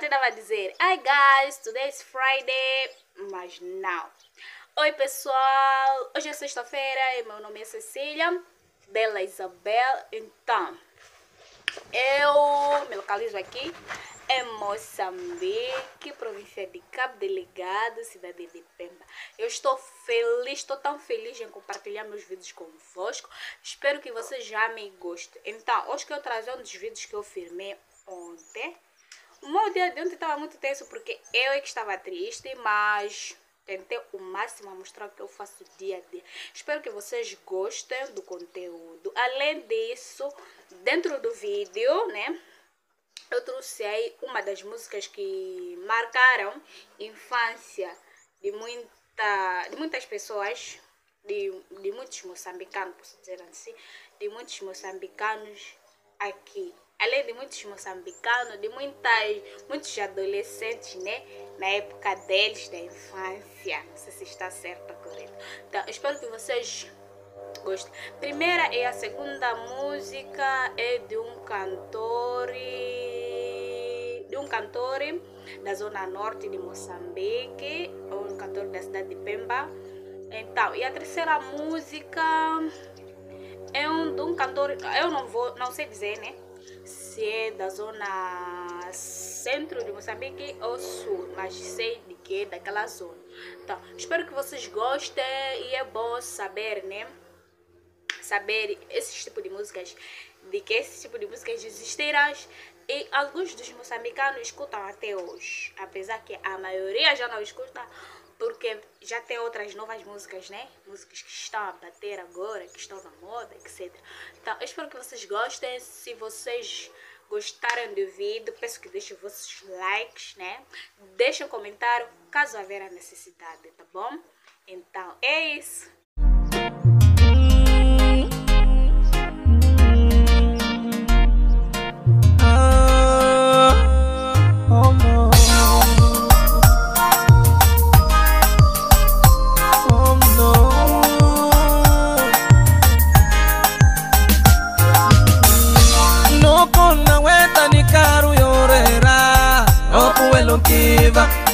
Até dava a dizer, hi guys, today is Friday, mas não. Oi pessoal, hoje é sexta-feira e meu nome é Cecília, Bela Isabel. Então, eu me localizo aqui em Moçambique, província de Cabo Delgado, cidade de Pemba. Eu estou feliz, estou tão feliz em compartilhar meus vídeos convosco. Espero que vocês já me gostem. Então, hoje que eu trago um dos vídeos que eu filmei ontem. O meu dia de ontem estava muito tenso porque eu é que estava triste, mas tentei o máximo a mostrar o que eu faço dia a dia. Espero que vocês gostem do conteúdo. Além disso, dentro do vídeo, né, eu trouxe aí uma das músicas que marcaram a infância de muitas pessoas, de muitos moçambicanos, posso dizer assim, de muitos moçambicanos aqui. Além de muitos moçambicanos, de muitos adolescentes, né? Na época deles, da infância. Não sei se está certo ou correto. Então, espero que vocês gostem. Primeira e a segunda música é de um cantor da zona norte de Moçambique, um cantor da cidade de Pemba. Então, e a terceira música é de um cantor, eu não sei dizer, né? Se é da zona centro de Moçambique ou sul, mas sei de que é daquela zona. Então, espero que vocês gostem e é bom saber, né? Saber esse tipo de músicas, de que esse tipo de músicas existirão e alguns dos moçambicanos escutam até hoje, apesar que a maioria já não escuta, porque já tem outras novas músicas, né? Músicas que estão a bater agora, que estão na moda, etc. Então, eu espero que vocês gostem. Se vocês gostaram do vídeo, peço que deixem vossos likes, né? Deixem um comentário, caso haver a necessidade, tá bom? Então, é isso.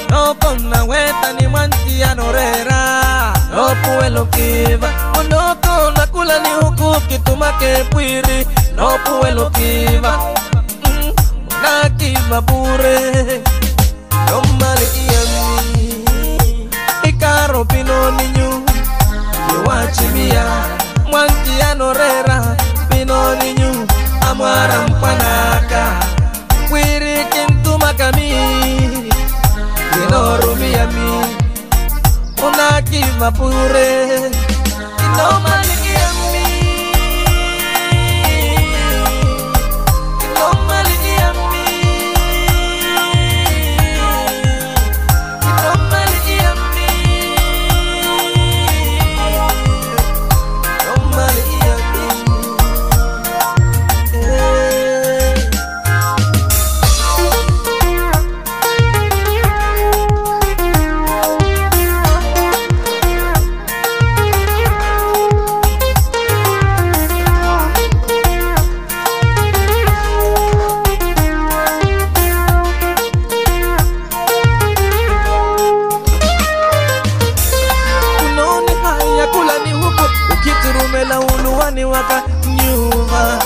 No con la hueta ni mantia norera, no puedo que va, no con la cula ni huku que toma que puiri, no puedo que va, na kiva pure, no malikia mi, y caro pino niño, y wachimia, mantia norera, pino niño, amaram panaka, puiri quintuma kami. No rumia mi, una kiva pure, no malikia mi, no malikia mi, no malikia mi, no malikia mi. Ukiturumela uluwani waka nyuma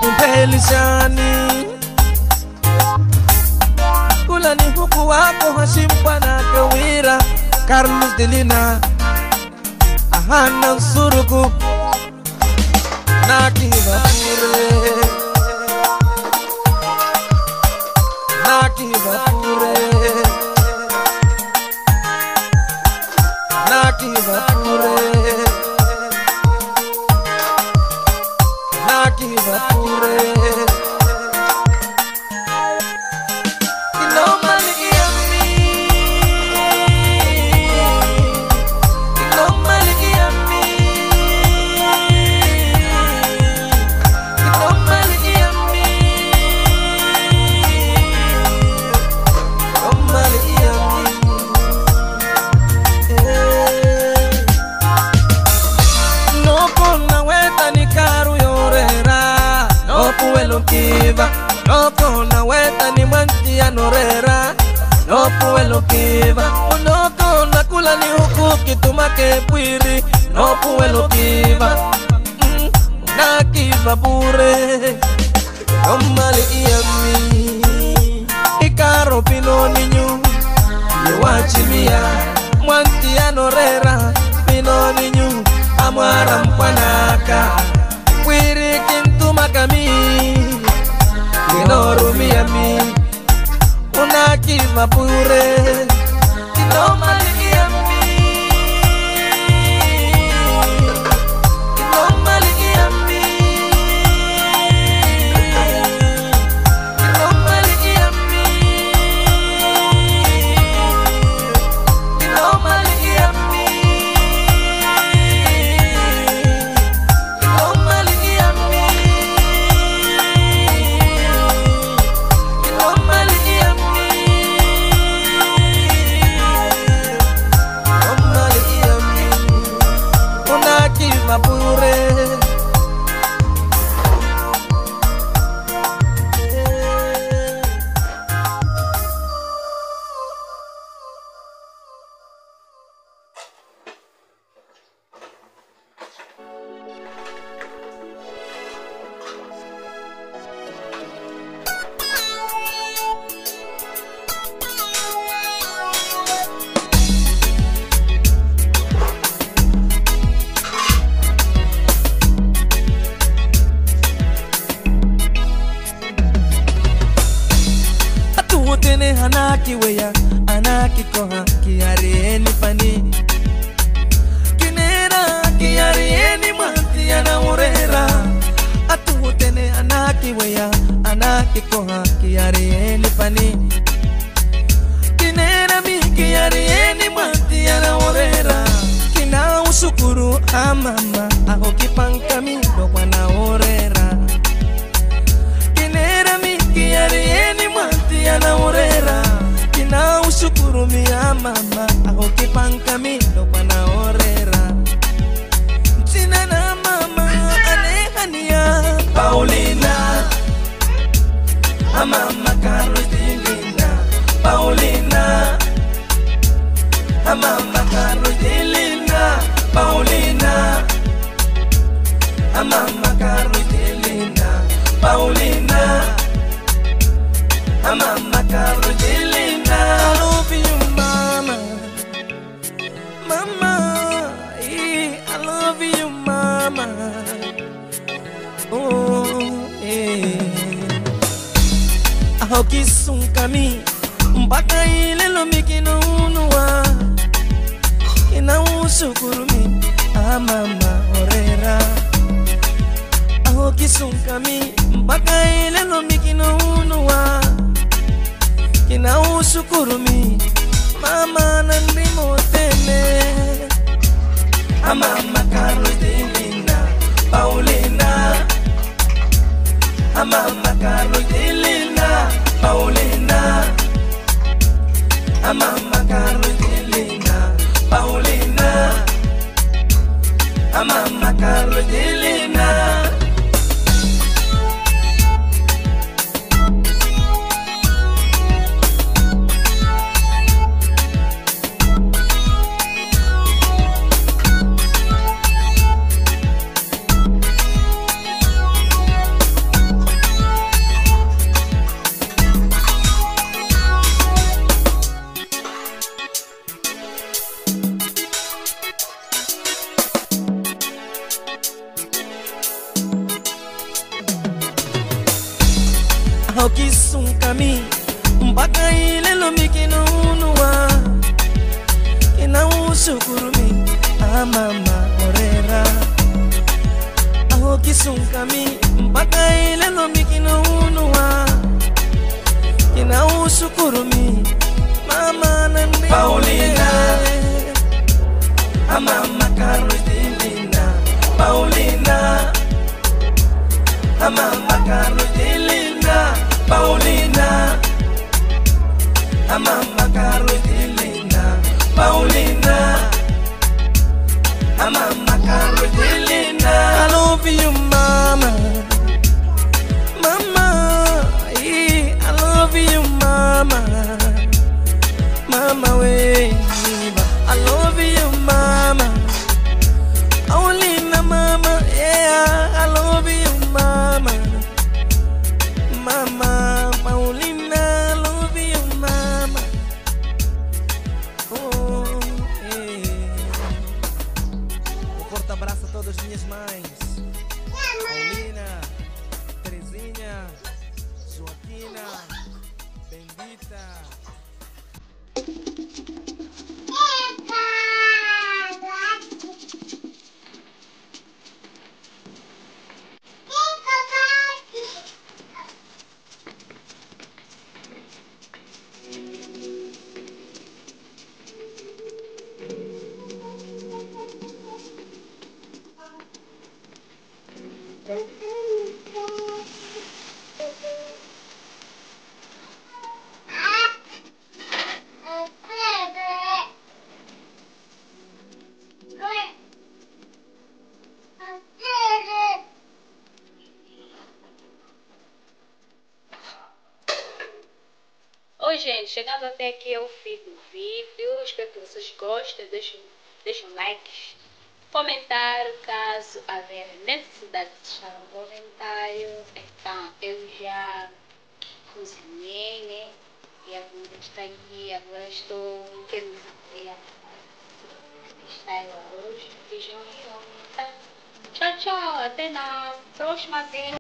Mpelishani Kulani huku wako hashimpa na kawira Carlos Delina Ahana usuruku Nakiva pure Nakiva pure Nakiva pure Nakiva pure mwanti anorera no puelo kiva unoko nakula ni huku kitumake pwiri no puelo kiva na kiva bure no mali iami ikaro pino ninyu yuachimia mwanti anorera pino ninyu amwara mpanaka pwiri kintumaka mi kinorumia mi una kiva bure kino mali iami kino mali iami kino mali iami kino mali iami kino mali iami kino mali mapure anaki weya anaki koha kiarieni pani kinera kiarieni mwanti anaurera atutene anaki weya anaki koha kiarieni pani kinera mi kiarieni mwanti anaurera kina usukuru amama aho kipanka mi do wanaurera kinera mi kiarieni mwanti anaurera kina ushukuru mi mama aho kipanka mi do wanaurera china na mama anehania Paulina mama Carolina Paulina mama Carolina Paulina mama Carolina Paulina mama Carolina I love you mama mama I love you mama oh aho kisunkami mpaka ile lomikino unua kina usukurumi mama orera aho kisunkami mpaka ile lomikino unua kina usukurumi mama nandimo tene mama Carolina Paulina mama Carolina Paulina mama Carolina Paulina mama Carolina Kisunkami mpaka ile lomikino unua kina usukurumi mama orera aho kisunkami mpaka ile lomikino unua kina usukurumi mama nandi Paulina mama Carolina Paulina mama Carolina Paulina mama Carolina Paulina mama Carolina I love you mama mama I love you mama Oi, gente, chegando até aqui ao fim do vídeo, espero que vocês gostem, deixem likes, comentário, caso haver necessidade de deixar um comentário. Então, eu já cozinhei, né? E a comida está aqui, agora estou querendo fazer. Está aí o arroz, feijão e ovo. Tchau, tchau, até na próxima vez.